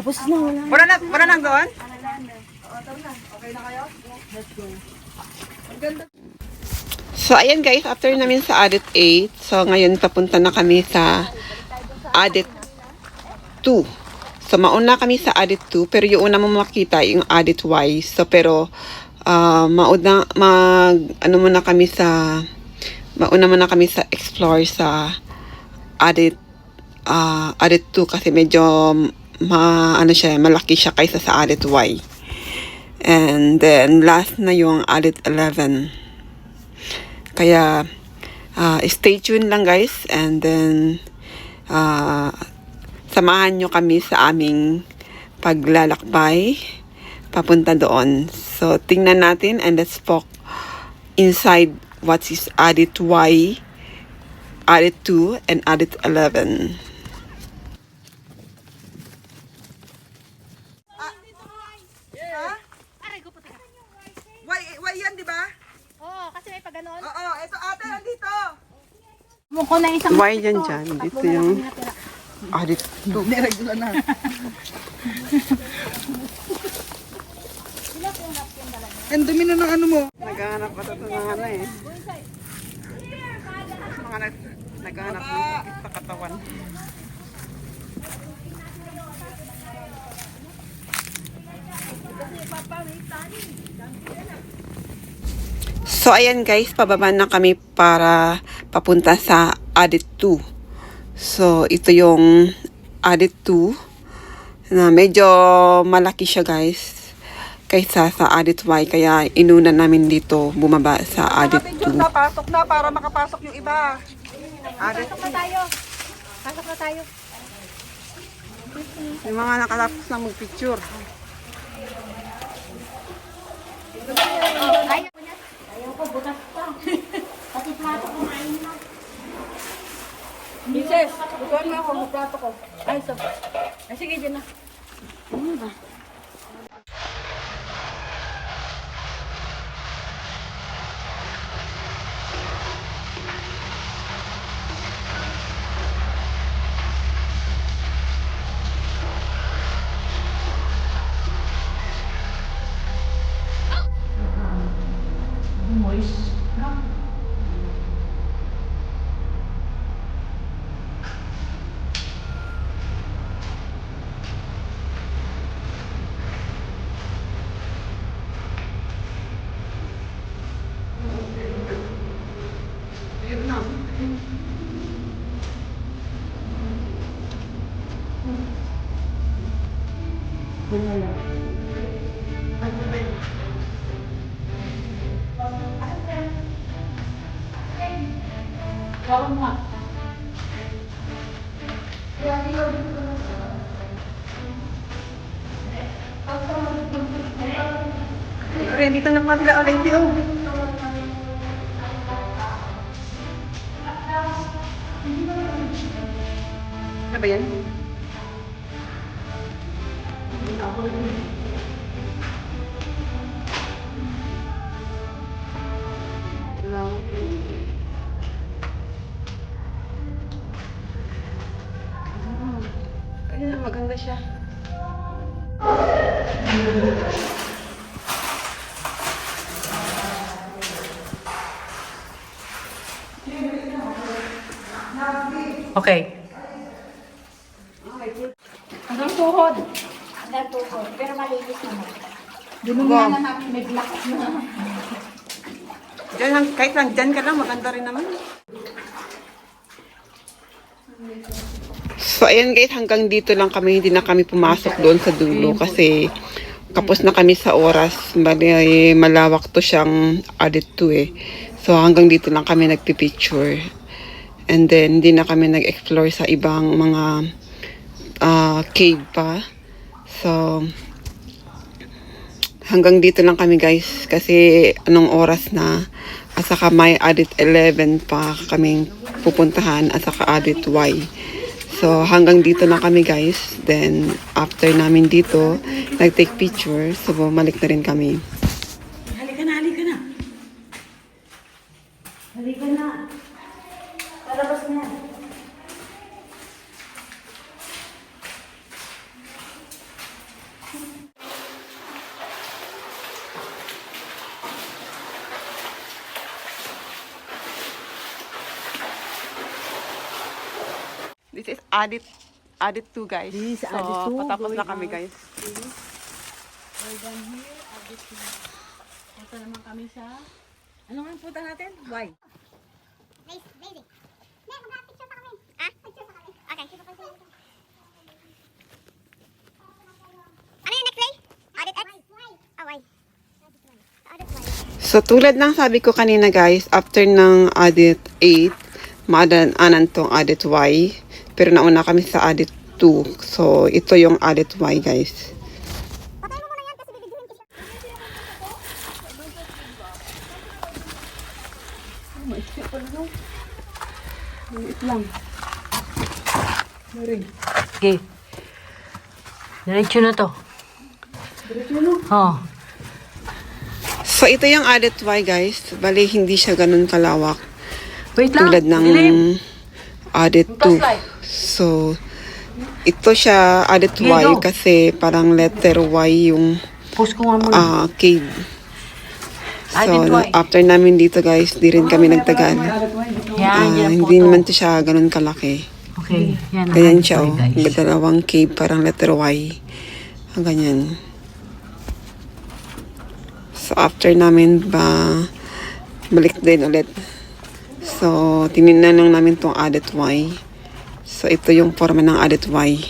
Tapos na, wala. Wala nang doon? Okay na kayo? Let's go. Ang ganda. So, ayan guys, after namin sa Audit 8, so ngayon papunta na kami sa Audit 2. So, mauna kami sa Audit 2, pero yung una mo makita yung Audit Y. So, pero, mauna muna kami sa explore sa Audit 2 kasi medyo malaki siya kaysa sa Audit Y. And then, last na yung Audit 11. Kaya, stay tuned lang guys. And then, samahan nyo kami sa aming paglalakbay papunta doon. So, tingnan natin and let's walk inside what is Audit Y, Audit 2, and Audit 11. Why yan, di ba? Oo, kasi may pag-ganon. Oo, ito ate, nandito. Mukha na isang Why yan dyan? Dito yung Audit 2. Niregula na. Ang dumi na ng ano mo. Naghahanap pa ito ng ano eh. Mga naghahanap ng sakit sa katawan. So, ayan guys, pababa na kami para papunta sa Audit 2. So, ito yung Audit 2 na medyo malaki siya guys kaysa sa Audit Y. Kaya inuna namin dito bumaba sa Audit 2. Pasok na para makapasok yung iba. Pasok na tayo. Pasok na tayo. Yung mga nakalapos na mag-picture. Ayaw ko, butas pa. Pati plato kumain na. Mises, bukuhan mo ako, magplato ko. Ay, so. Ay, sige, dyan na. Ready to na magla ulit yun. Ano ba yan? Ayun, maganda siya. Okay. Hanggang tuhod. Hanggang tuhod. Pero malinis naman. Dinungan na namin, may black na. Diyan lang, kahit lang dyan ka lang, maganda rin naman. So, ayan guys, hanggang dito lang kami. Hindi na kami pumasok doon sa dulo kasi kapos na kami sa oras. Bali, malawak to siyang Audit 2 eh. So, hanggang dito lang kami nagpipicture. And then, hindi na kami nag-explore sa ibang mga cave pa. So, hanggang dito lang kami guys. Kasi anong oras na. At saka may Audit 11 pa kaming pupuntahan. At saka Audit Y. So, hanggang dito na kami guys. Then, after namin dito, nag-take picture. So, bumalik na rin kami. Halika na, halika na. Halika na. Palabas na. This is added 2 guys. This is so, added 2, patapos na going kami out. guys. We're done here. Punta naman kami sa... Ano nga ang punta natin? Why? Lazy. May picture pa kami. Ah? Picture pa kami. Okay. Ano yung next play? Audit X? Oh, why? Audit Y. So tulad ng sabi ko kanina guys, after ng audit 8, maadaanan tong audit Y. Pero nauna kami sa audit 2. So ito yung audit Y guys. Patay mo muna yan kasi bibidyoin ko siya. Maliit lang. Okay. Diretso na to. Oh. So ito yung audit Y guys. Bali hindi siya ganun kalawak. Wait lang. Tulad ng Dilim. audit 2. So ito siya audit Okay, Y go. kasi parang letter Y yung Post ko nga muna. cave. So Audit Y. after namin dito guys, di rin kami nagtagal. Yan, yan. Hindi naman to siya ganun kalaki. Okay. Yan. Ganyan audit siya, Y, oh. guys. Dalawang cave, parang letter Y. Ganyan. So, after namin balik din ulit. So, tinignan lang namin tong audit Y. So, ito yung forma ng audit Y.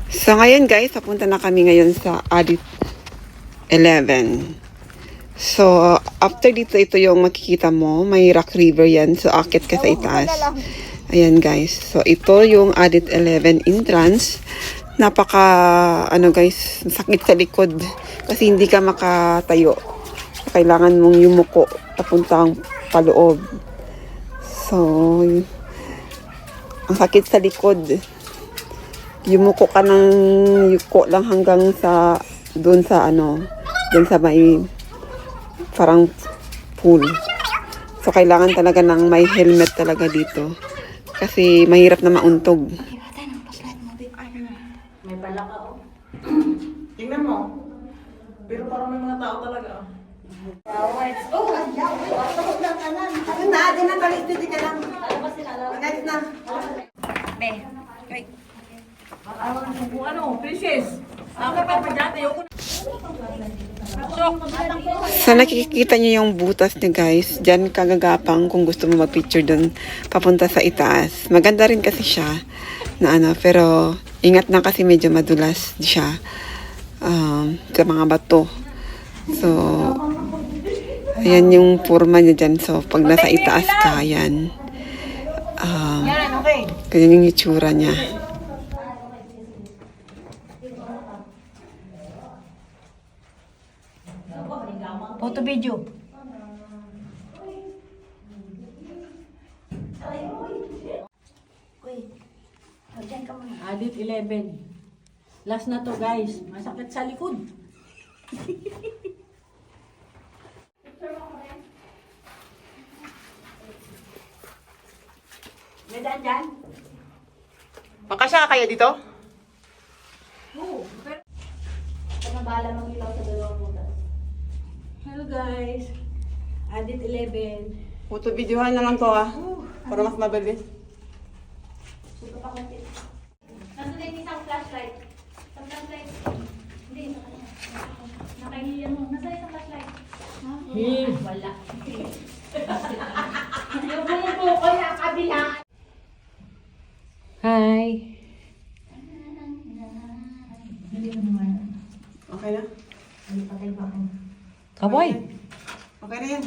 So, ngayon guys, papunta na kami ngayon sa audit 11. So, after dito, ito yung makikita mo. May rock river yan. So, akit ka sa itaas. Ayan, guys. So, ito yung audit 11 entrance. Guys, sakit sa likod. Kasi hindi ka makatayo. Kailangan mong yumuko papuntang paloob. So, ang sakit sa likod. Yumuko ka ng yuko lang hanggang sa doon sa may parang pool. So, kailangan talaga ng may helmet talaga dito. Kasi mahirap na mauntog. May bala ka, oh. Tingnan mo. Pero parang may mga tao talaga. Sa nakikita niyo yung butas niya guys, dyan kagagapang kung gusto mo mag-picture dun papunta sa itaas. Maganda rin kasi siya na pero ingat na kasi medyo madulas siya sa mga bato. So, ayan yung forma niya dyan. So, pag nasa itaas ka, ayan. Ganyan yung itsura niya. Photo video. Audit 11. Last na to guys. Masakit sa likod. May daan dyan? Makasya ka kaya dito? Oo. Pagkabala mang ilaw sa dalawang butas. Hello guys. Audit 11. Photo videohan na lang to para mas mabilis. Suka pa konti. Nandun din isang flashlight. Sa flashlight. Hindi, sa kanya. Nasa isang flashlight. Wala. Yung bumubo ko na kabila. Hi. Okay na? Kaboy. Okay na yan.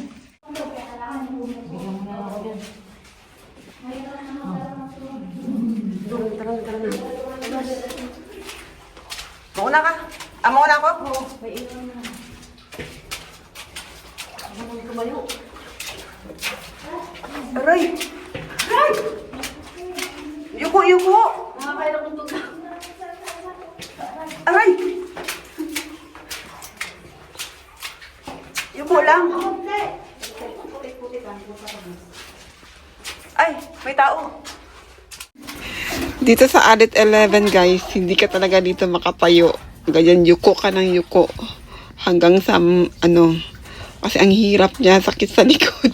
Mauna ka? Mauna ako? Aray! Aray! Yuko! Nakakain akong tuga. Aray! Yuko lang. Ay, may tao. Dito sa Adet 11 guys, hindi ka talaga dito makatayo. Ganyan, yuko ka ng yuko. Hanggang sa, kasi ang hirap niya, sakit sa likod.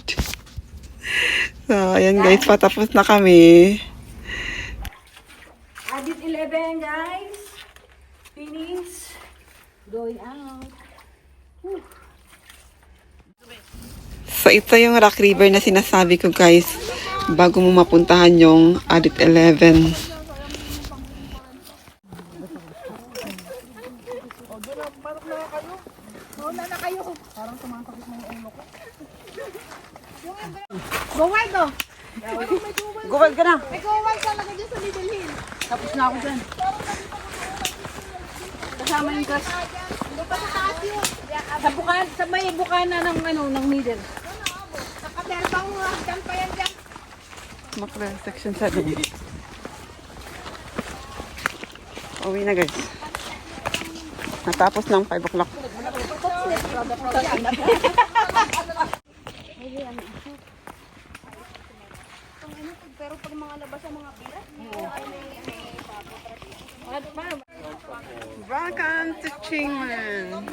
So, ayan guys, patapos na kami. Added 11, guys. Finish. Going out. So, ito yung Rock River na sinasabi ko guys, bago mo mapuntahan yung Adet 11. Gowal to! Gawal ka na! May gowal talaga dyan sa Middle Hill. Tapos na ako dyan. Kasama yung gas. Sa bukan, sa may bukana ng middle. Nakaterbang hagdan pa yan dyan. Makla, section 7. Uwi na guys. Natapos ng 5 o'clock. Pero pag mga labas ang mga bilat, Welcome to Chingman.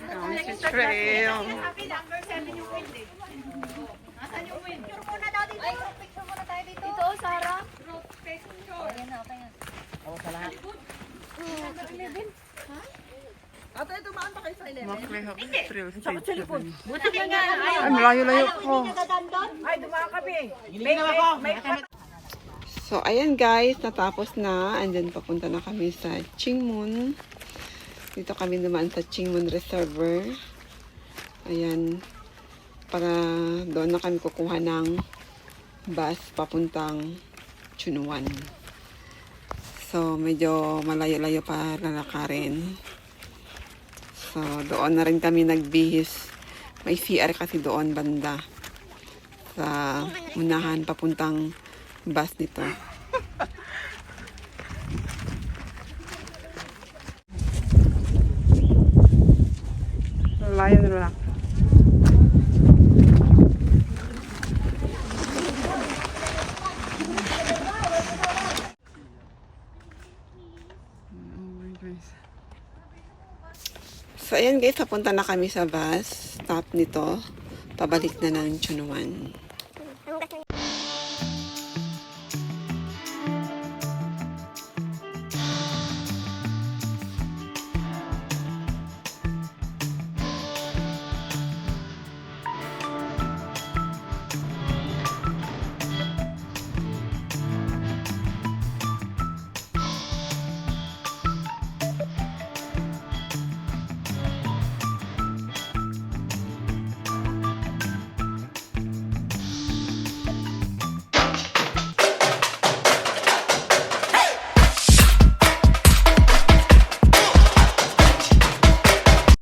Country Trail. picture muna daw dito. Ay, picture muna tayo dito. Dito, Sarah. Ayan na, okay na. Makla Hawk Trail Stage 7. Buti ka nga. Ay, malayo-layo ko. Ay, dumaan kami. So, ayan guys, natapos na. And then, papunta na kami sa Chingmun. Dito kami naman sa Chingmun Reservoir. Ayan. Para doon na kami kukuha ng bus papuntang Chunuan. So, medyo malayo-layo pa lalakarin. So, doon na rin kami nagbihis. May CR kasi doon banda. Sa unahan papuntang bus nito. Lion Rock. So, ayan guys, papunta na kami sa bus. Stop nito. Pabalik na ng Chunuan.